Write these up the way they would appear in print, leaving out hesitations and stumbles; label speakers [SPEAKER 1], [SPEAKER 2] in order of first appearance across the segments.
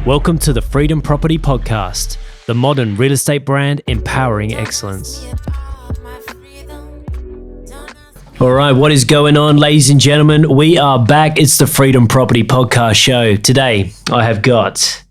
[SPEAKER 1] Welcome to the Freedom Property Podcast, the modern real estate brand empowering excellence. All right, what is going on, ladies and gentlemen? We are back. It's the Freedom Property Podcast show. Today, I have got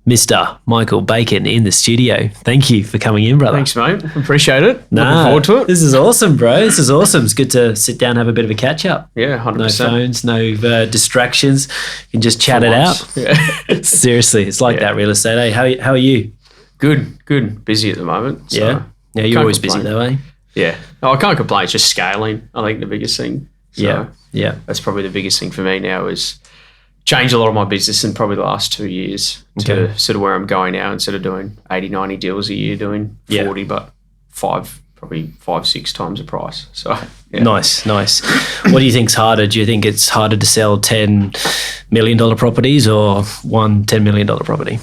[SPEAKER 1] Mr. Michael Bacon in the studio. Thank you for coming in, brother.
[SPEAKER 2] Thanks, mate. Appreciate it. Looking forward to it.
[SPEAKER 1] This is awesome, bro. This is awesome. It's good to sit down and have a bit of a catch up.
[SPEAKER 2] Yeah, 100%.
[SPEAKER 1] No phones, no distractions. You can just chat it out.
[SPEAKER 2] Yeah.
[SPEAKER 1] Seriously, it's like that real estate. Eh? How are you?
[SPEAKER 2] Good. Busy at the moment. So
[SPEAKER 1] yeah, you're always busy though, eh?
[SPEAKER 2] Yeah. No, I can't complain. It's just scaling, I think, the biggest thing. So
[SPEAKER 1] yeah.
[SPEAKER 2] That's probably the biggest thing for me now is change a lot of my business in probably the last 2 years to sort of where I'm going now. Instead of doing 80, 90 deals a year, doing 40, but probably 5-6 times the price. So
[SPEAKER 1] Nice. What do you think's harder? Do you think it's harder to sell $10 million properties or one $10 million property?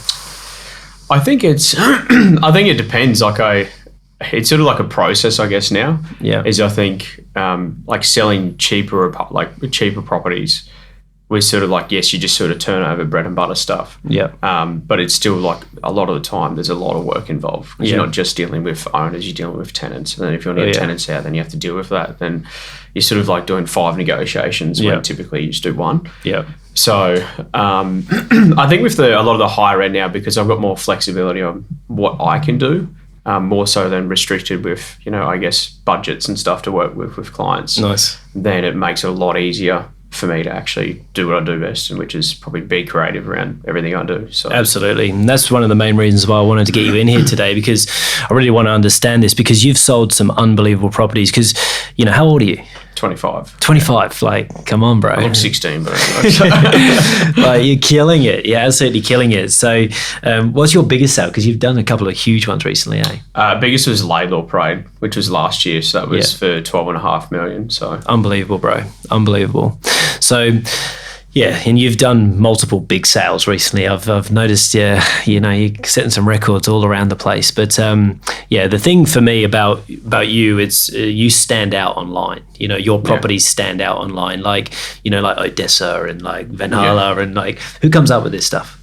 [SPEAKER 2] I think it depends. It's sort of like a process, I guess, now.
[SPEAKER 1] Yeah.
[SPEAKER 2] I think like selling cheaper properties, we're sort of like, yes, you just sort of turn over bread and butter stuff.
[SPEAKER 1] Yeah.
[SPEAKER 2] But it's still like a lot of the time there's a lot of work involved. Because you're not just dealing with owners, you're dealing with tenants. And then if you want to get tenants out, then you have to deal with that. Then you're sort of like doing 5 negotiations when typically you just do 1. Yeah. So I think with a lot of the higher end now, because I've got more flexibility on what I can do, more so than restricted with, I guess, budgets and stuff to work with clients.
[SPEAKER 1] Nice.
[SPEAKER 2] Then it makes it a lot easier for me to actually do what I do best, and which is probably be creative around everything I do. So
[SPEAKER 1] absolutely. And that's one of the main reasons why I wanted to get you in here today, because I really want to understand this, because you've sold some unbelievable properties. Because, how old are you?
[SPEAKER 2] 25.
[SPEAKER 1] 25. Like, come on, bro.
[SPEAKER 2] I look 16, but
[SPEAKER 1] like, you're killing it. You're absolutely killing it. So what's your biggest sale? Because you've done a couple of huge ones recently, eh?
[SPEAKER 2] Biggest was Laidlaw Parade, which was last year. So that was for $12.5 million. So
[SPEAKER 1] unbelievable, bro. Unbelievable. So and you've done multiple big sales recently. I've noticed, you're setting some records all around the place. But the thing for me about you, it's you stand out online. Your properties stand out online, like Odessa and like Vanhala and like, who comes up with this stuff?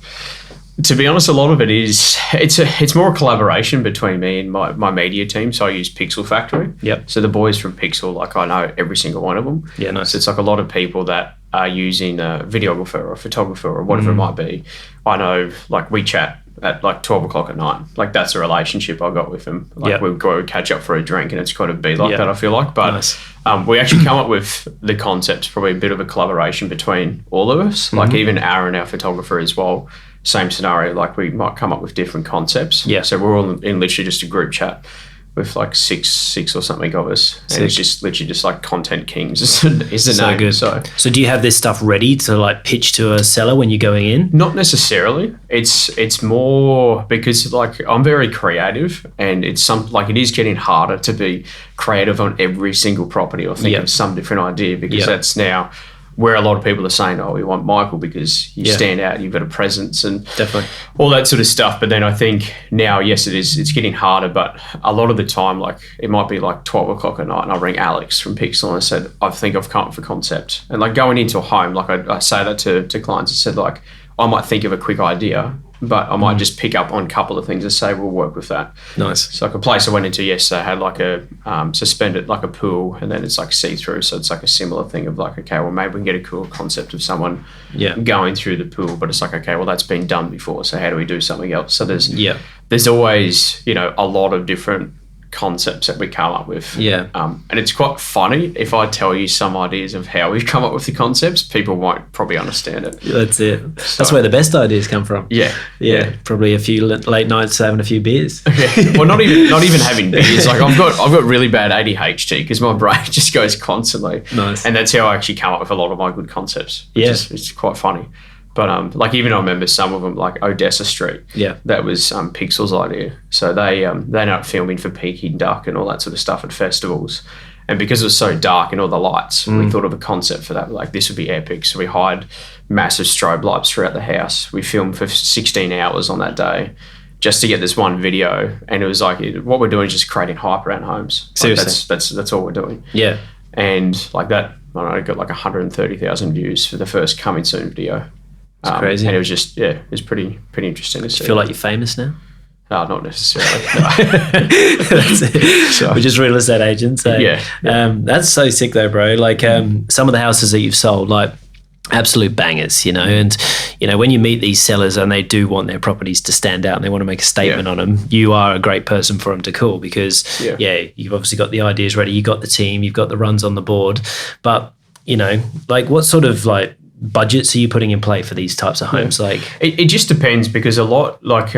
[SPEAKER 2] To be honest, a lot of it is it's more a collaboration between me and my media team. So I use Pixel Factory.
[SPEAKER 1] Yep.
[SPEAKER 2] So the boys from Pixel, like, I know every single one of them.
[SPEAKER 1] Yeah, nice.
[SPEAKER 2] So it's like a lot of people that are using a videographer or a photographer or whatever it might be. I know, like, we chat at like 12 o'clock at night. Like, that's a relationship I got with them. Like, we go catch up for a drink, and it's got to be like that, I feel like. But
[SPEAKER 1] nice.
[SPEAKER 2] We actually come up with the concepts, probably a bit of a collaboration between all of us. Like, even Aaron, our photographer as well, same scenario. Like, we might come up with different concepts. Yeah. So we're all in literally just a group chat with like six or something of us. And it's just literally just like Content Kings is the name.
[SPEAKER 1] Good. So do you have this stuff ready to like pitch to a seller when you're going in?
[SPEAKER 2] Not necessarily. It's more because, like, I'm very creative, and it is getting harder to be creative on every single property or think of some different idea, because that's now where a lot of people are saying, we want Michael because you stand out, you've got a presence, and
[SPEAKER 1] definitely
[SPEAKER 2] all that sort of stuff. But then I think now, yes, it's getting harder, but a lot of the time, like, it might be like 12 o'clock at night and I'll ring Alex from Pixel and I said, I think I've come up with a concept. And like, going into a home, like, I say that to clients. I said, like, I might think of a quick idea, but I might just pick up on a couple of things and say, we'll work with that.
[SPEAKER 1] Nice.
[SPEAKER 2] So like, a place I went into yesterday had like a suspended, like a pool, and then it's like see-through. So it's like a similar thing of like, okay, well, maybe we can get a cool concept of someone going through the pool, but it's like, okay, well, that's been done before. So how do we do something else? So there's always, a lot of different concepts that we come up with. And it's quite funny. If I tell you some ideas of how we've come up with the concepts, people won't probably understand it.
[SPEAKER 1] That's it. So, that's where the best ideas come from. Yeah. Probably a few late nights having a few beers.
[SPEAKER 2] Well, not even having beers. Like, I've got really bad ADHD because my brain just goes constantly.
[SPEAKER 1] Nice.
[SPEAKER 2] And that's how I actually come up with a lot of my good concepts. It's quite funny. But like, even I remember some of them, like Odessa Street. Yeah, that was Pixel's idea. So they ended up filming for Peking Duck and all that sort of stuff at festivals. And because it was so dark and all the lights, we thought of a concept for that. Like, this would be epic. So we hired massive strobe lights throughout the house. We filmed for 16 hours on that day just to get this one video. And it was like, what we're doing is just creating hype around homes.
[SPEAKER 1] Seriously.
[SPEAKER 2] Like, that's all we're doing.
[SPEAKER 1] Yeah.
[SPEAKER 2] And like that, I don't know, got like 130,000 views for the first Coming Soon video.
[SPEAKER 1] It's crazy.
[SPEAKER 2] And it was just, it was pretty interesting to see.
[SPEAKER 1] Do you feel like you're famous now?
[SPEAKER 2] No, not necessarily.
[SPEAKER 1] That's it. So, we're just real estate agents. So, that's so sick though, bro. Like some of the houses that you've sold, like absolute bangers, and when you meet these sellers and they do want their properties to stand out and they want to make a statement on them, you are a great person for them to call because you've obviously got the ideas ready, you got the team, you've got the runs on the board. But like what sort of like budgets are you putting in play for these types of homes? Like
[SPEAKER 2] it just depends, because a lot, like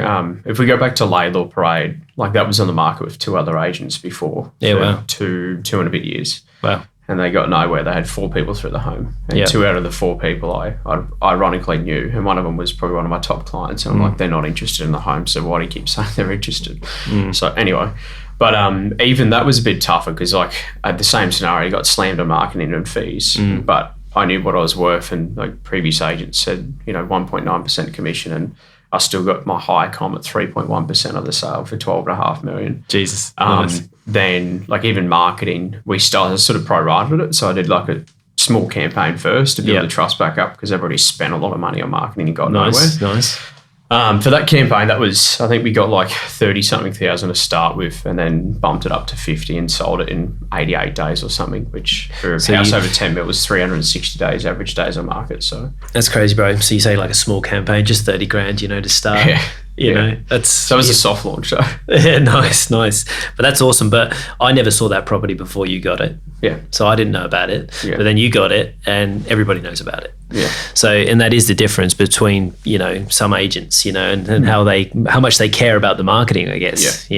[SPEAKER 2] if we go back to Laidlaw Parade, like that was on the market with 2 other agents before.
[SPEAKER 1] Wow.
[SPEAKER 2] two and a bit years.
[SPEAKER 1] Wow.
[SPEAKER 2] And they got nowhere. They had 4 people through the home, and 2 out of the 4 people I ironically knew, and one of them was probably one of my top clients. And I'm like, they're not interested in the home, so why do you keep saying they're interested? So anyway, but even that was a bit tougher because like at the same scenario, you got slammed on marketing and fees, but I knew what I was worth, and like previous agents said, 1.9% commission, and I still got my high com at 3.1% of the sale for $12.5 million.
[SPEAKER 1] Jesus. Nice.
[SPEAKER 2] Then like even marketing, we started sort of prorated it. So I did like a small campaign first to build the trust back up because everybody spent a lot of money on marketing and got nowhere.
[SPEAKER 1] Nice.
[SPEAKER 2] For that campaign, that was, I think we got like 30-something thousand to start with, and then bumped it up to 50 and sold it in 88 days or something, which for a house over 10 mil was 360 days, average days on market. So
[SPEAKER 1] that's crazy, bro. So you say like a small campaign, just 30 grand, to start.
[SPEAKER 2] That was a soft launch. So.
[SPEAKER 1] Yeah, nice. But that's awesome. But I never saw that property before you got it.
[SPEAKER 2] Yeah.
[SPEAKER 1] So I didn't know about it. Yeah. But then you got it and everybody knows about it.
[SPEAKER 2] Yeah.
[SPEAKER 1] So, and that is the difference between, some agents, and how much they care about the marketing, I guess, do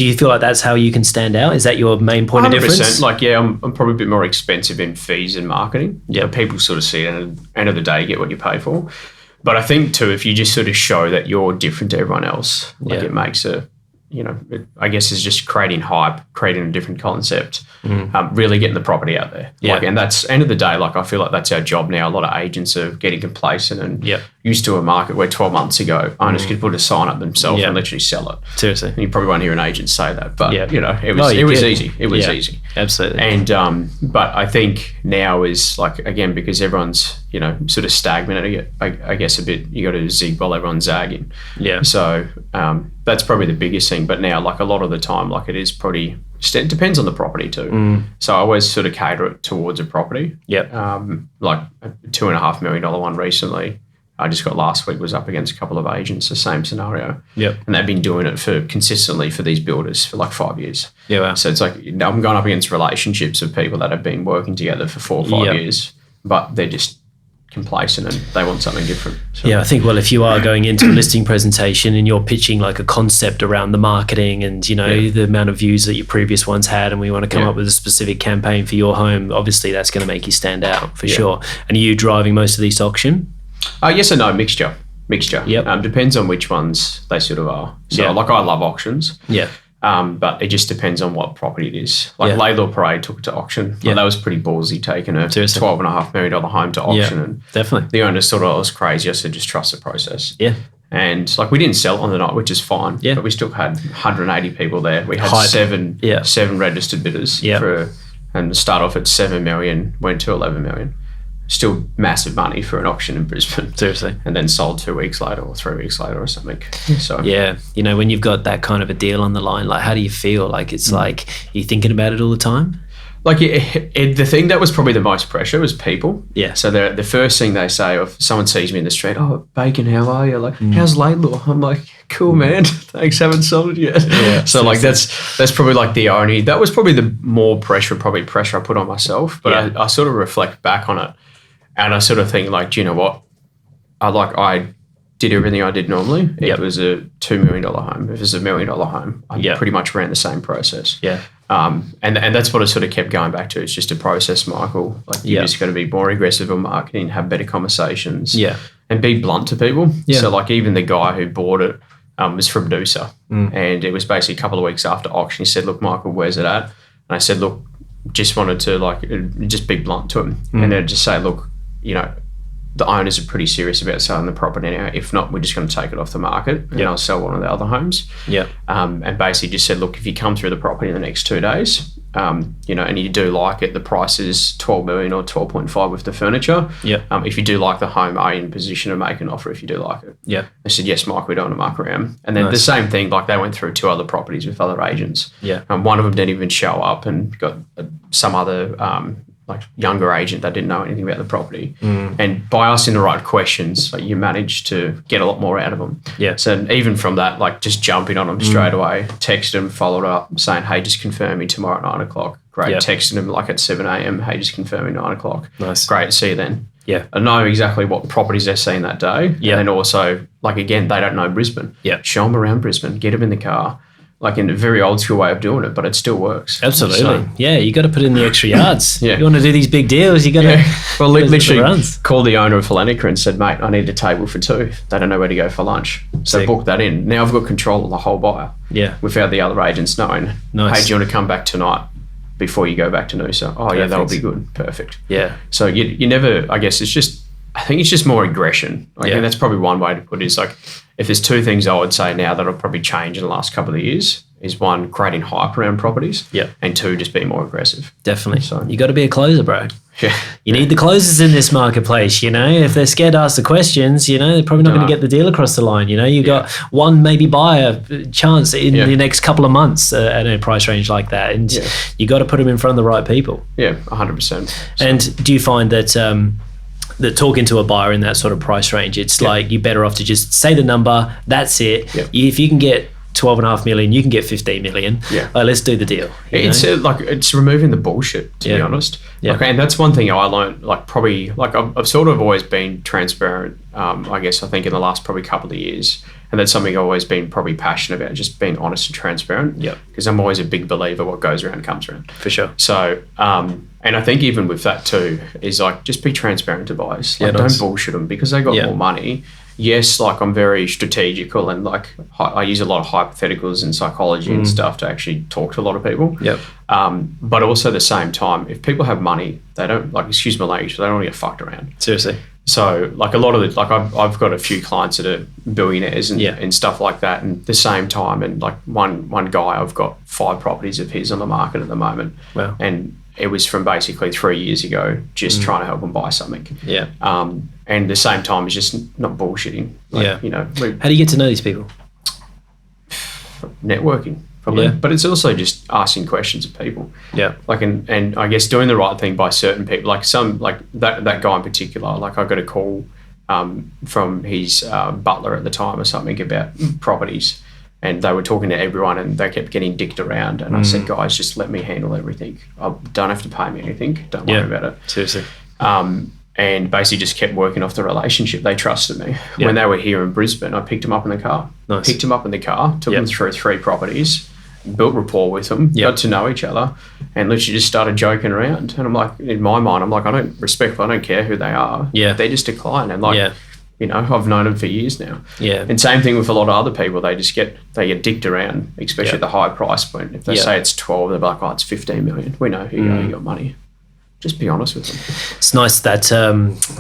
[SPEAKER 1] you feel like that's how you can stand out? Is that your main point of difference?
[SPEAKER 2] Like, I'm probably a bit more expensive in fees and marketing.
[SPEAKER 1] Yeah.
[SPEAKER 2] People sort of see it, and at the end of the day, you get what you pay for. But I think too, if you just sort of show that you're different to everyone else, like it makes I guess is just creating hype, creating a different concept, really getting the property out there.
[SPEAKER 1] Yeah.
[SPEAKER 2] And that's end of the day, like I feel like that's our job now. A lot of agents are getting complacent and used to a market where 12 months ago, owners could put a sign up themselves and literally sell it.
[SPEAKER 1] Seriously.
[SPEAKER 2] And you probably won't hear an agent say that, but it was easy. It was easy.
[SPEAKER 1] Absolutely.
[SPEAKER 2] And, but I think now is like, again, because everyone's, sort of stagnant, I guess a bit, you got to zig while everyone's zagging.
[SPEAKER 1] Yeah.
[SPEAKER 2] So, that's probably the biggest thing. But now, like a lot of the time, like it is pretty, it depends on the property too. So I always sort of cater it towards a property.
[SPEAKER 1] Yep.
[SPEAKER 2] Like a $2.5 million one recently, I just got last week, was up against a couple of agents, the same scenario.
[SPEAKER 1] Yep.
[SPEAKER 2] And they've been doing it consistently for these builders for like 5 years.
[SPEAKER 1] Yeah. Wow.
[SPEAKER 2] So it's like, I'm going up against relationships of people that have been working together for 4 or 5 years, but they're just complacent and they want something different. So.
[SPEAKER 1] Yeah, I think, if you are going into a listing presentation and you're pitching like a concept around the marketing and, the amount of views that your previous ones had, and we want to come up with a specific campaign for your home, obviously that's going to make you stand out for sure. And are you driving most of these to auction?
[SPEAKER 2] Yes and no, mixture.
[SPEAKER 1] Yep.
[SPEAKER 2] Depends on which ones they sort of are. So like I love auctions.
[SPEAKER 1] Yeah.
[SPEAKER 2] But it just depends on what property it is. Like Laidlaw Parade took it to auction. Like that was pretty ballsy, taking a $12.5 million home to auction.
[SPEAKER 1] Yeah,
[SPEAKER 2] and
[SPEAKER 1] definitely.
[SPEAKER 2] The owner thought I was crazy. I said, just trust the process.
[SPEAKER 1] Yeah.
[SPEAKER 2] And like we didn't sell it on the night, which is fine.
[SPEAKER 1] Yeah.
[SPEAKER 2] But we still had 180 people there. We had seven registered bidders and start off at 7 million, went to 11 million. Still massive money for an auction in Brisbane.
[SPEAKER 1] Seriously.
[SPEAKER 2] And then sold 2 weeks later or 3 weeks later or something. So
[SPEAKER 1] yeah, when you've got that kind of a deal on the line, like how do you feel? Like it's like, are you thinking about it all the time?
[SPEAKER 2] Like the thing that was probably the most pressure was people.
[SPEAKER 1] Yeah.
[SPEAKER 2] So the first thing they say, if someone sees me in the street, "Oh, Bacon, how are you?" Like, "How's Laidlaw?" I'm like, "Cool, man. Thanks, haven't sold it yet."
[SPEAKER 1] Yeah,
[SPEAKER 2] so like that's probably like that was probably the more pressure I put on myself. But I sort of reflect back on it. And I sort of think like, do you know what? I did everything I did normally. It was a $2 million home. If it was a $1 million home, I pretty much ran the same process.
[SPEAKER 1] Yeah.
[SPEAKER 2] And that's what I sort of kept going back to. It's just a process, Michael. Like you just got to be more aggressive on marketing, have better conversations, and be blunt to people. Yeah. So like even the guy who bought it was from Noosa, and it was basically a couple of weeks after auction. He said, "Look, Michael, where's it at?" And I said, "Look, just wanted to like just be blunt to him, and then just say, look, the owners are pretty serious about selling the property now. If not, we're just going to take it off the market and I'll sell one of the other homes.
[SPEAKER 1] Yeah.
[SPEAKER 2] And basically just said, look, if you come through the property in the next 2 days, you know, and you do like it, the price is 12 million or 12.5 with the furniture.
[SPEAKER 1] Yeah.
[SPEAKER 2] If you do like the home, are you in position to make an offer if you do like it?
[SPEAKER 1] Yeah.
[SPEAKER 2] They said, yes, Mike, we don't want to muck around. And then the same thing, like they went through 2 other properties with other agents.
[SPEAKER 1] Yeah.
[SPEAKER 2] One of them didn't even show up and got some other like younger agent that didn't know anything about the property. And by asking the right questions, like, you managed to get a lot more out of them.
[SPEAKER 1] Yeah.
[SPEAKER 2] So even from that, like just jumping on them straight away, texted them, followed up saying, hey, just confirm me tomorrow at 9 o'clock. Great. Texting them like at 7 a.m. Hey, just confirm me 9 o'clock.
[SPEAKER 1] Nice.
[SPEAKER 2] Great. See you then.
[SPEAKER 1] Yeah.
[SPEAKER 2] I know exactly what properties they're seeing that day.
[SPEAKER 1] Yeah.
[SPEAKER 2] And also, like, again, they don't know Brisbane.
[SPEAKER 1] Yeah.
[SPEAKER 2] Show them around Brisbane, get them in the car. Like, in a very old school way of doing it, but it still works.
[SPEAKER 1] Absolutely.
[SPEAKER 2] So,
[SPEAKER 1] yeah, you got to put in the extra yards.
[SPEAKER 2] Yeah.
[SPEAKER 1] You want to do these big deals, you got to.
[SPEAKER 2] Well, literally called the owner of Falanica and said, mate, I need a table for 2. They don't know where to go for lunch. So book that in. Now I've got control of the whole buyer.
[SPEAKER 1] Yeah.
[SPEAKER 2] Without the other agents knowing.
[SPEAKER 1] Nice.
[SPEAKER 2] Hey, do you want to come back tonight before you go back to Noosa? Oh, yeah, that'll be good. Perfect.
[SPEAKER 1] Yeah.
[SPEAKER 2] So you never, I guess I think it's just more aggression. I think that's probably one way to put it, is like, if there's 2 things I would say now that'll probably change in the last couple of years, is 1, creating hype around properties.
[SPEAKER 1] Yeah.
[SPEAKER 2] And 2, just being more aggressive.
[SPEAKER 1] Definitely.
[SPEAKER 2] So
[SPEAKER 1] You got to be a closer, bro.
[SPEAKER 2] Yeah.
[SPEAKER 1] You need the closers in this marketplace, you know. If they're scared to ask the questions, you know, they're probably not going to get the deal across the line, you know. You got one maybe buyer chance in the next couple of months at a price range like that. And you got to put them in front of the right people.
[SPEAKER 2] Yeah, 100%. So.
[SPEAKER 1] And do you find that that talking to a buyer in that sort of price range, it's like you're better off to just say the number, that's it.
[SPEAKER 2] Yep.
[SPEAKER 1] If you can get 12.5 million, you can get 15 million.
[SPEAKER 2] Yeah.
[SPEAKER 1] Let's do the deal.
[SPEAKER 2] It's removing the bullshit, to be honest.
[SPEAKER 1] Yeah.
[SPEAKER 2] And that's one thing I learned, like, probably, like, I've sort of always been transparent, I guess, I think in the last probably couple of years. And that's something I've always been probably passionate about, just being honest and transparent.
[SPEAKER 1] Yeah.
[SPEAKER 2] Because I'm always a big believer what goes around comes around.
[SPEAKER 1] For sure.
[SPEAKER 2] So, and I think even with that too, is like, just be transparent to buyers. Like, don't bullshit them because they got more money. Yes, like, I'm very strategical and, like, I use a lot of hypotheticals and psychology and stuff to actually talk to a lot of people.
[SPEAKER 1] Yep.
[SPEAKER 2] But also at the same time, if people have money, they don't, like, excuse my language, they don't want to get fucked around.
[SPEAKER 1] Seriously.
[SPEAKER 2] So, like, a lot of like, I've got a few clients that are billionaires and stuff like that. And at the same time, and like one guy, I've got 5 properties of his on the market at the moment.
[SPEAKER 1] Wow.
[SPEAKER 2] And it was from basically 3 years ago, just trying to help him buy something.
[SPEAKER 1] Yeah.
[SPEAKER 2] And at the same time, it's just not bullshitting. Like, you know,
[SPEAKER 1] how do you get to know these people?
[SPEAKER 2] Networking, probably.
[SPEAKER 1] Yeah.
[SPEAKER 2] But it's also just asking questions of people.
[SPEAKER 1] Yeah.
[SPEAKER 2] Like, and I guess doing the right thing by certain people, like that guy in particular, like, I got a call from his butler at the time or something about properties, and they were talking to everyone and they kept getting dicked around. And I said, guys, just let me handle everything. I don't have to pay me anything. Don't worry about it.
[SPEAKER 1] Seriously.
[SPEAKER 2] And basically just kept working off the relationship. They trusted me.
[SPEAKER 1] Yeah.
[SPEAKER 2] When they were here in Brisbane, I picked them up in the car.
[SPEAKER 1] Nice.
[SPEAKER 2] Picked them up in the car, took them through 3 properties, built rapport with them, got to know each other, and literally just started joking around. And I'm like, in my mind, I'm like, I don't care who they are.
[SPEAKER 1] Yeah.
[SPEAKER 2] They just decline. And like, you know, I've known them for years now.
[SPEAKER 1] Yeah.
[SPEAKER 2] And same thing with a lot of other people. They get dicked around, especially at the high price point. If they say it's 12, they're like, oh, it's 15 million. We know who you are, you got money. Just be honest with them.
[SPEAKER 1] It's nice that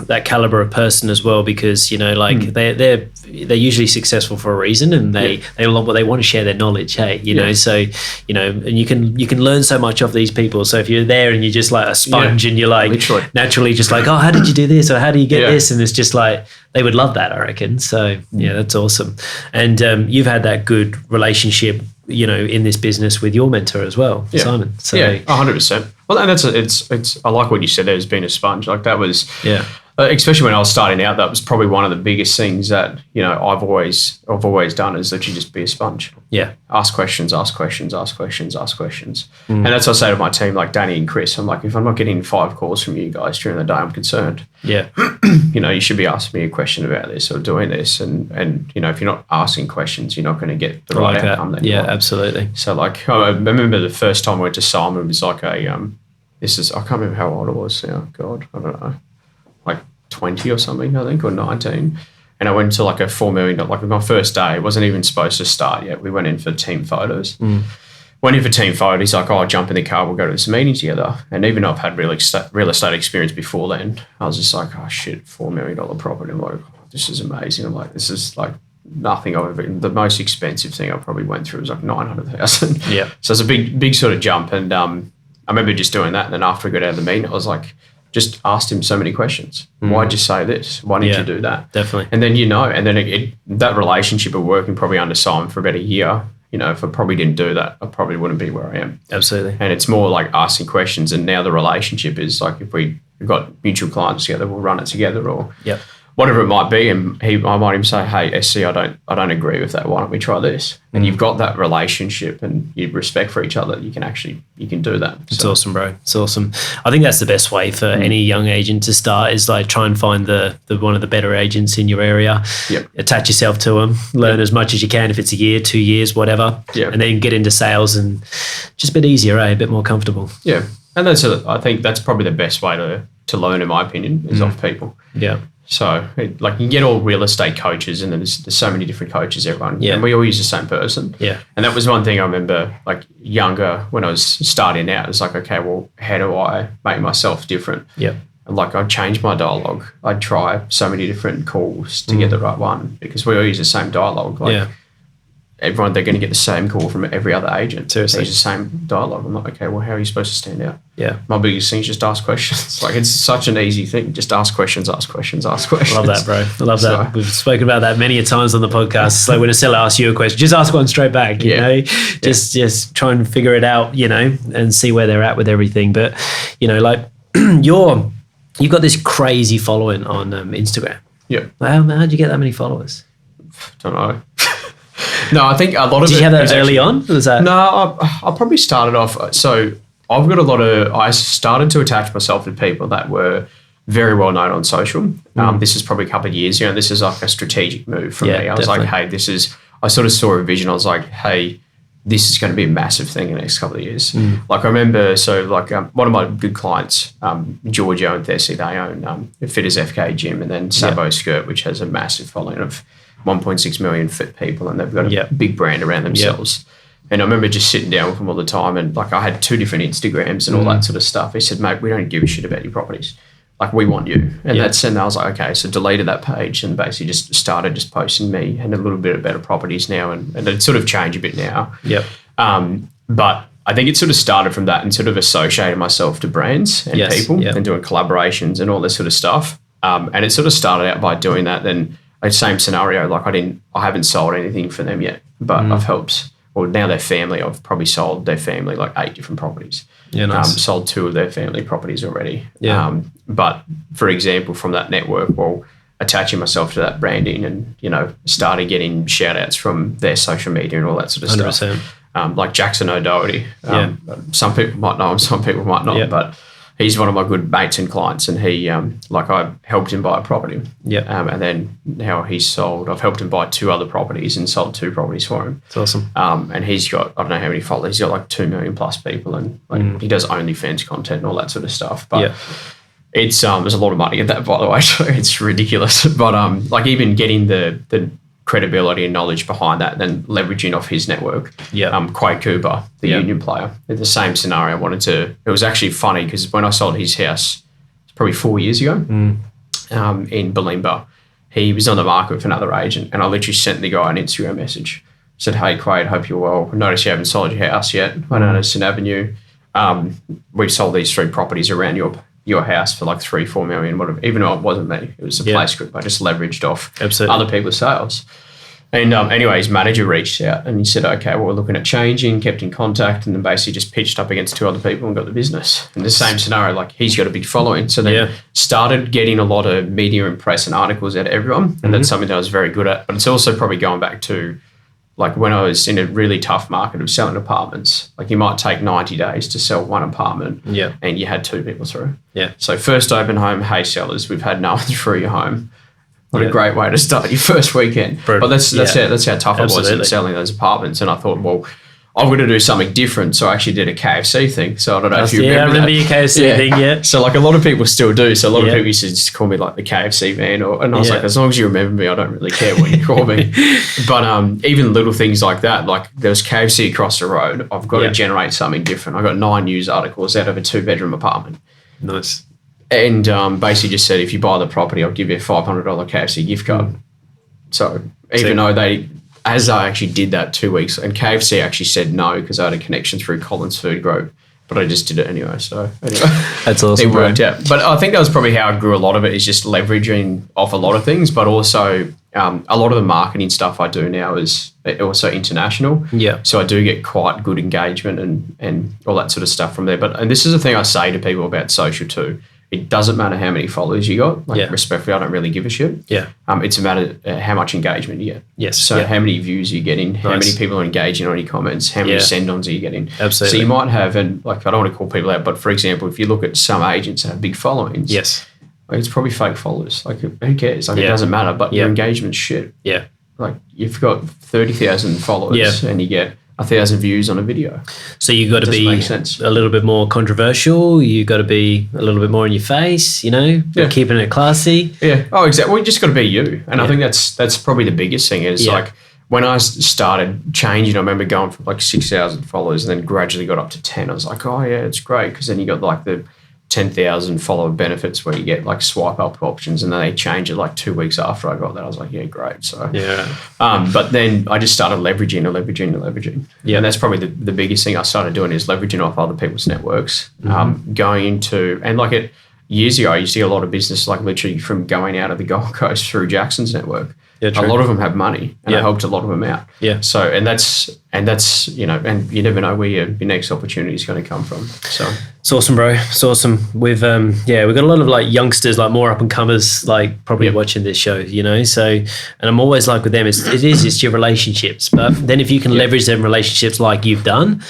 [SPEAKER 1] that caliber of person as well, because, you know, like they're usually successful for a reason, and they want to share their knowledge. Hey, you know, so, you know, and you can learn so much off these people. So if you're there and you're just like a sponge and you're like naturally just like, oh, how did you do this, or how do you get this, and it's just like, they would love that, I reckon. So yeah, that's awesome. And you've had that good relationship, you know, in this business with your mentor as well, Simon. So
[SPEAKER 2] 100%. Well, and it's I like what you said there, as being a sponge. Like, that was especially when I was starting out, that was probably one of the biggest things that, you know, I've always done, is that you just be a sponge.
[SPEAKER 1] Yeah.
[SPEAKER 2] Ask questions. And that's what I say to my team, like Danny and Chris. I'm like, if I'm not getting 5 calls from you guys during the day, I'm concerned.
[SPEAKER 1] Yeah.
[SPEAKER 2] You know, you should be asking me a question about this or doing this. And you know, if you're not asking questions, you're not going to get the right outcome that you want.
[SPEAKER 1] Absolutely.
[SPEAKER 2] So, like, I remember the first time I went to Simon, it was like I can't remember how old I was now. God, I don't know. Like 20 or something, I think, or 19. And I went to like a $4 million, like my first day, it wasn't even supposed to start yet. We went in for team photos. went in for team photo. He's like, "Oh, I'll jump in the car. We'll go to this meeting together." And even though I've had real estate experience before then, I was just like, "Oh shit, $4 million property." I'm like, "This is amazing." I'm like, "This is like nothing I've ever." The most expensive thing I probably went through was like 900,000.
[SPEAKER 1] Yeah.
[SPEAKER 2] So it's a big sort of jump. And I remember just doing that. And then after we got out of the meeting, I was like, just asked him so many questions. Why'd you say this? Why didn't you do that?
[SPEAKER 1] Definitely.
[SPEAKER 2] And then, and then that relationship of working probably under Simon for about a year, if I probably didn't do that, I probably wouldn't be where I am.
[SPEAKER 1] Absolutely.
[SPEAKER 2] And it's more like asking questions. And now the relationship is like, if we've got mutual clients together, we'll run it together or whatever it might be. And I might even say, "Hey, SC, I don't agree with that. Why don't we try this?" And you've got that relationship and you respect for each other. You can do that.
[SPEAKER 1] It's awesome, bro. It's awesome. I think that's the best way for any young agent to start is like try and find the one of the better agents in your area.
[SPEAKER 2] Yep.
[SPEAKER 1] Attach yourself to them. Learn as much as you can if it's a year, 2 years, whatever.
[SPEAKER 2] Yeah.
[SPEAKER 1] And then get into sales and just a bit easier, a bit more comfortable.
[SPEAKER 2] Yeah. And I think that's probably the best way to learn, in my opinion, is off people.
[SPEAKER 1] Yeah.
[SPEAKER 2] So, you can get all real estate coaches, and then there's so many different coaches, everyone.
[SPEAKER 1] Yeah.
[SPEAKER 2] And we all use the same person.
[SPEAKER 1] Yeah.
[SPEAKER 2] And that was one thing I remember, like, younger, when I was starting out, it was like, okay, well, how do I make myself different?
[SPEAKER 1] Yeah.
[SPEAKER 2] And, like, I'd change my dialogue. I'd try so many different calls to get the right one, because we all use the same dialogue. Like, everyone, they're going to get the same call from every other agent.
[SPEAKER 1] Seriously.
[SPEAKER 2] They use the same dialogue. I'm like, okay, well, how are you supposed to stand out?
[SPEAKER 1] Yeah.
[SPEAKER 2] My biggest thing is just ask questions. Like, it's such an easy thing. Just ask questions, ask questions, ask questions.
[SPEAKER 1] I love that, bro. I love that. We've spoken about that many a times on the podcast. It's like when a seller asks you a question, just ask one straight back, you know? Just try and figure it out, and see where they're at with everything. But, like you've got this crazy following on Instagram.
[SPEAKER 2] Yeah.
[SPEAKER 1] How'd you get that many followers?
[SPEAKER 2] Don't know. No, I think a lot of
[SPEAKER 1] Did you have that early on? Was that?
[SPEAKER 2] No, I probably started off. So I've got I started to attach myself to people that were very well known on social. This is probably a couple of years ago. This is like a strategic move for me. I was like, hey, I sort of saw a vision. I was like, hey, this is going to be a massive thing in the next couple of years. Like I remember, one of my good clients, Giorgio and Thessie, they own Fitters FK Gym, and then Sabo Skirt, which has a massive following of 1.6 million fit people, and they've got a big brand around themselves. And I remember just sitting down with them all the time, and like I had 2 different Instagrams and all that sort of stuff. He said, "Mate, we don't give a shit about your properties. Like, we want you." And and I was like, okay, so deleted that page and basically just started just posting me and a little bit of better properties now, and it sort of changed a bit now.
[SPEAKER 1] Yeah.
[SPEAKER 2] But I think it sort of started from that and sort of associated myself to brands and people and doing collaborations and all this sort of stuff. And it sort of started out by doing that. Then same scenario, like I haven't sold anything for them yet, but I've helped, or now their family, I've probably sold their family like 8 different properties.
[SPEAKER 1] Yeah, nice.
[SPEAKER 2] Sold 2 of their family properties already.
[SPEAKER 1] Yeah.
[SPEAKER 2] But for example, from that network, attaching myself to that branding and, started getting shout outs from their social media and all that sort of
[SPEAKER 1] 100%.
[SPEAKER 2] stuff. Like Jackson O'Doherty. Some people might know him, some people might not, but he's one of my good mates and clients, and he, I helped him buy a property. Yeah. And then now I've helped him buy 2 other properties and sold 2 properties for him.
[SPEAKER 1] It's awesome.
[SPEAKER 2] And he's got, I don't know how many followers, he's got like 2 million plus people, and he does OnlyFans content and all that sort of stuff. But it's, there's a lot of money in that, by the way, so it's ridiculous. But even getting the credibility and knowledge behind that, then leveraging off his network. Quade Cooper, the Union player, in the same scenario, it was actually funny because when I sold his house, it's probably 4 years ago, in Balimba, he was on the market with another agent, and I literally sent the guy an Instagram message. Said, "Hey Quade, hope you're well. I noticed you haven't sold your house yet. My name is St Avenue. We've sold these 3 properties around your house for like 3-4 million, whatever. Even though it wasn't me, it was a place group. I just leveraged off other people's sales." And anyway, his manager reached out and he said, "Okay, well, we're looking at changing," kept in contact, and then basically just pitched up against 2 other people and got the business. In the same scenario, like he's got a big following. So then started getting a lot of media and press and articles out of everyone. And that's something that I was very good at. But it's also probably going back to like when I was in a really tough market of selling apartments, like you might take 90 days to sell 1 apartment and you had 2 people through. Yeah. So first open home, hey sellers, we've had no one through your home. What a great way to start your first weekend. But that's how tough it was in selling those apartments. And I thought, well, I'm going to do something different. So I actually did a KFC thing. So I don't know if you remember.
[SPEAKER 1] I remember your KFC thing, yeah.
[SPEAKER 2] So like a lot of people still do. So a lot of people used to just call me like the KFC man. And I was like, as long as you remember me, I don't really care what you call me. But even little things like that, like there was KFC across the road. I've got to generate something different. I got 9 news articles out of a 2-bedroom apartment.
[SPEAKER 1] Nice.
[SPEAKER 2] And basically just said, if you buy the property, I'll give you a $500 KFC gift card. So even though as I actually did that 2 weeks, and KFC actually said no because I had a connection through Collins Food Group, but I just did it anyway. So anyway,
[SPEAKER 1] that's awesome.
[SPEAKER 2] It worked out. But I think that was probably how I grew a lot of it, is just leveraging off a lot of things, but also a lot of the marketing stuff I do now is also international.
[SPEAKER 1] Yeah. So
[SPEAKER 2] I do get quite good engagement and all that sort of stuff from there. And this is the thing I say to people about social too. It doesn't matter how many followers you got. Respectfully, I don't really give a shit.
[SPEAKER 1] Yeah.
[SPEAKER 2] It's a matter of how much engagement you get.
[SPEAKER 1] Yes.
[SPEAKER 2] So how many views are you getting? How many people are engaging on your comments? How many send-ons are you getting?
[SPEAKER 1] Absolutely.
[SPEAKER 2] So you might have, and like I don't want to call people out, but for example, if you look at some agents that have big followings, it's probably fake followers. Like who cares? Like it doesn't matter, but your engagement's shit.
[SPEAKER 1] Yeah.
[SPEAKER 2] Like you've got 30,000 followers and you get 1,000 views on a video.
[SPEAKER 1] So you got to be a little bit more controversial. You got to be a little bit more in your face, keeping it classy.
[SPEAKER 2] Yeah. Oh, exactly. Well, you just got to be you. And I think that's probably the biggest thing is like when I started changing, I remember going from like 6,000 followers and then gradually got up to 10. I was like, oh yeah, it's great. Because then you got like the 10,000 follower benefits where you get like swipe up options, and then they change it like 2 weeks after I got that. I was like, yeah, great. So but then I just started leveraging. Yeah, and that's probably the biggest thing I started doing is leveraging off other people's networks. Going into and like years ago, I used to get a lot of business like literally from going out of the Gold Coast through Jackson's network. Yeah, a lot of them have money, and I helped a lot of them out. Yeah. So and that's and you never know where your next opportunity is going to come from. So
[SPEAKER 1] it's awesome, bro. It's awesome. We've we've got a lot of like youngsters, like more up and comers, like probably watching this show. So and I'm always like with them, it's your relationships. But then if you can leverage them relationships like you've done,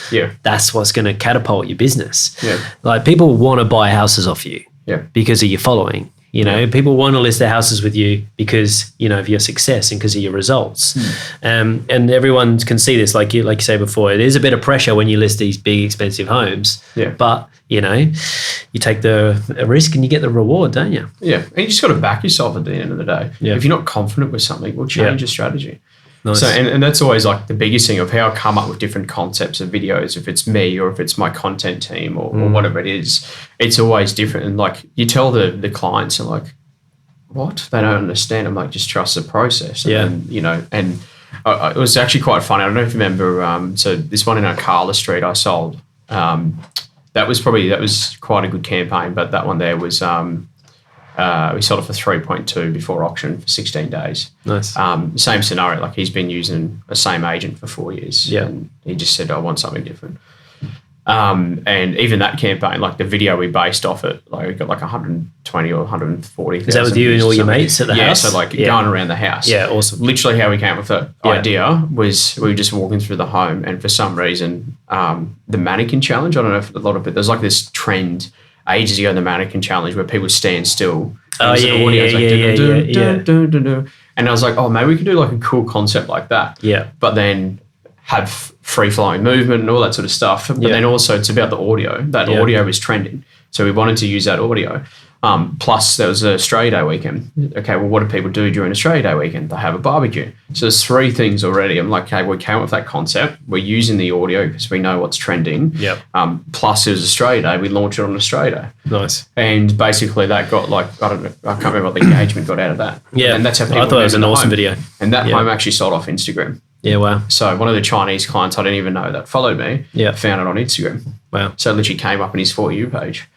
[SPEAKER 1] that's what's going to catapult your business. Yeah. Like people want to buy houses off you. Yeah. Because of your following. People want to list their houses with you because, of your success and because of your results. And everyone can see this, like you say before, there's a bit of pressure when you list these big, expensive homes. Yeah. But, you take the risk and you get the reward, don't you?
[SPEAKER 2] Yeah. And you just got to back yourself at the end of the day. Yeah. If you're not confident with something, we'll change your strategy. Nice. So, and that's always like the biggest thing of how I come up with different concepts of videos, if it's me or if it's my content team or whatever it is, it's always different. And like you tell the clients and like, what? They don't understand. I'm like, just trust the process. And then, it was actually quite funny. I don't know if you remember, so this one in Ocala Street I sold, that was quite a good campaign, but that one there was, we sold it for 3.2 before auction for 16 days. Nice. Same scenario, like he's been using the same agent for 4 years. Yeah. And he just said, I want something different. And even that campaign, like the video we based off it, like we got like 120 or 140.
[SPEAKER 1] Is that with you and all your mates at the house?
[SPEAKER 2] Yeah, so like going around the house.
[SPEAKER 1] Yeah, awesome.
[SPEAKER 2] Literally how we came up with the idea was we were just walking through the home and for some reason, the mannequin challenge, I don't know if a lot of it, there's like this trend ages ago in the mannequin challenge where people stand still. And and I was like, oh, maybe we could do like a cool concept like that. Yeah. But then have free-flowing movement and all that sort of stuff. But then also it's about the audio. That audio is trending. So we wanted to use that audio. Plus there was a Australia Day weekend. Okay, well, what do people do during Australia Day weekend? They have a barbecue. So there's 3 things already. I'm like, okay, we came up with that concept. We're using the audio because we know what's trending. Yep. Plus it was Australia Day. We launched it on Australia Day.
[SPEAKER 1] Nice.
[SPEAKER 2] And basically that got like, I don't know, I can't remember what the engagement got out of that. Yeah. And that's how people
[SPEAKER 1] I thought it was an awesome video.
[SPEAKER 2] And that home actually sold off Instagram.
[SPEAKER 1] Yeah, wow.
[SPEAKER 2] So one of the Chinese clients I didn't even know that followed me found it on Instagram. Wow. So it literally came up in his For You page.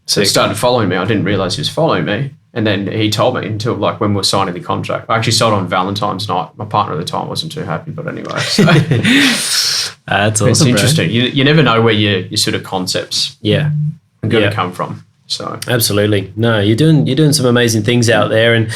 [SPEAKER 2] So he started following me. I didn't realise he was following me. And then he told me until like when we were signing the contract. I actually sold on Valentine's night. My partner at the time wasn't too happy, but anyway. So.
[SPEAKER 1] That's awesome,
[SPEAKER 2] it's interesting. You never know where your sort of concepts are going to come from. So
[SPEAKER 1] absolutely. No, you're doing some amazing things out there. And,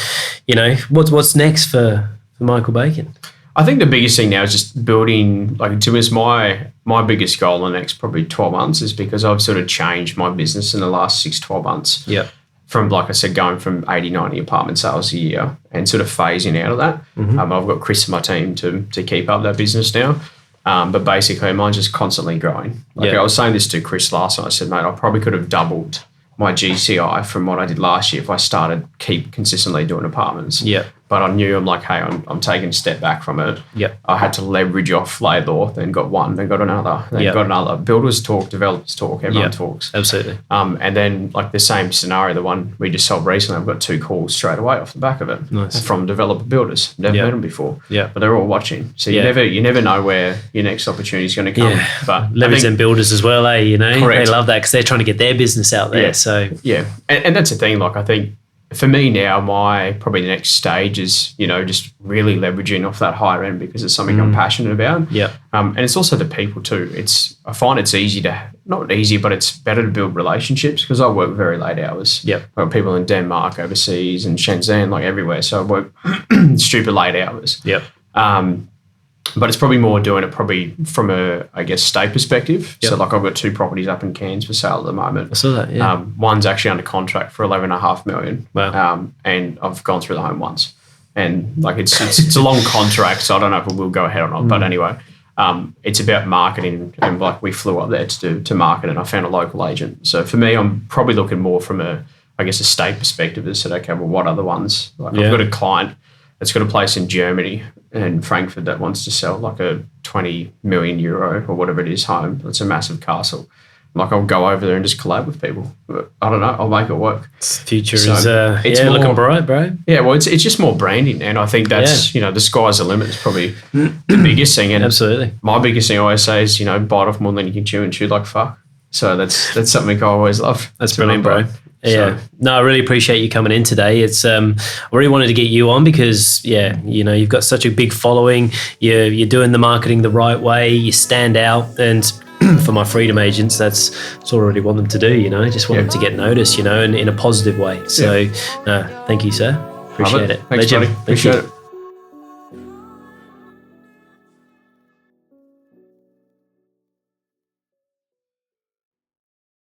[SPEAKER 1] what's next for Michael Bacon?
[SPEAKER 2] I think the biggest thing now is just building, like to us, my biggest goal in the next probably 12 months is because I've sort of changed my business in the last 6-12 months. Yeah. From, like I said, going from 80, 90 apartment sales a year and sort of phasing out of that. Mm-hmm. I've got Chris and my team to keep up that business now. But basically, mine's just constantly growing. I was saying this to Chris last night. I said, mate, I probably could have doubled my GCI from what I did last year if I started consistently doing apartments.
[SPEAKER 1] Yeah.
[SPEAKER 2] But I knew I'm like, hey, I'm taking a step back from it.
[SPEAKER 1] Yep.
[SPEAKER 2] I had to leverage off Laidlaw, then got one, then got another, then got another. Builders talk, developers talk, everyone talks.
[SPEAKER 1] Absolutely.
[SPEAKER 2] And then like the same scenario, the one we just sold recently, I've got 2 calls straight away off the back of it.
[SPEAKER 1] Nice.
[SPEAKER 2] From developer builders. Never met them before.
[SPEAKER 1] Yeah.
[SPEAKER 2] But they're all watching. So you never know where your next opportunity is going to come.
[SPEAKER 1] Yeah.
[SPEAKER 2] But
[SPEAKER 1] leverage and builders as well,
[SPEAKER 2] correct.
[SPEAKER 1] They love that because they're trying to get their business out there.
[SPEAKER 2] Yeah.
[SPEAKER 1] So
[SPEAKER 2] and that's the thing. Like I think for me now, probably the next stage is, just really leveraging off that higher end because it's something I'm passionate about.
[SPEAKER 1] Yeah.
[SPEAKER 2] And it's also the people too. I find it's not easy, but it's better to build relationships because I work very late hours.
[SPEAKER 1] Yep.
[SPEAKER 2] I've got people in Denmark, overseas, and Shenzhen, like everywhere. So I work stupid late hours.
[SPEAKER 1] Yep.
[SPEAKER 2] But it's probably more doing it from a, I guess, state perspective.
[SPEAKER 1] Yep.
[SPEAKER 2] So like I've got 2 properties up in Cairns for sale at the moment.
[SPEAKER 1] I saw that, yeah.
[SPEAKER 2] One's actually under contract for $11.5 million.
[SPEAKER 1] Wow.
[SPEAKER 2] And I've gone through the home once. And like it's a long contract, so I don't know if it will go ahead or not. But anyway, it's about marketing, and like we flew up there to market, and I found a local agent. So for me, I'm probably looking more from a state perspective. I said, okay, well, what other ones? Like I've got a client that's got a place in Germany and Frankfurt that wants to sell like a 20 million euro or whatever it is home. It's a massive castle. Like I'll go over there and just collab with people. But I don't know. I'll make it work.
[SPEAKER 1] Future is looking bright, bro.
[SPEAKER 2] Yeah, well, it's just more branding, and I think that's the sky's the limit. Is probably the biggest thing. And
[SPEAKER 1] absolutely,
[SPEAKER 2] my biggest thing I always say is bite off more than you can chew and chew like fuck. So that's something I always love.
[SPEAKER 1] That's brilliant, bro. Yeah. No, I really appreciate you coming in today. It's I really wanted to get you on because you've got such a big following. You're doing the marketing the right way. You stand out, and for my freedom agents, that's all I really want them to do. Just want them to get noticed. And in a positive way. So, thank you, sir. Appreciate it.
[SPEAKER 2] Thanks, buddy. Appreciate it.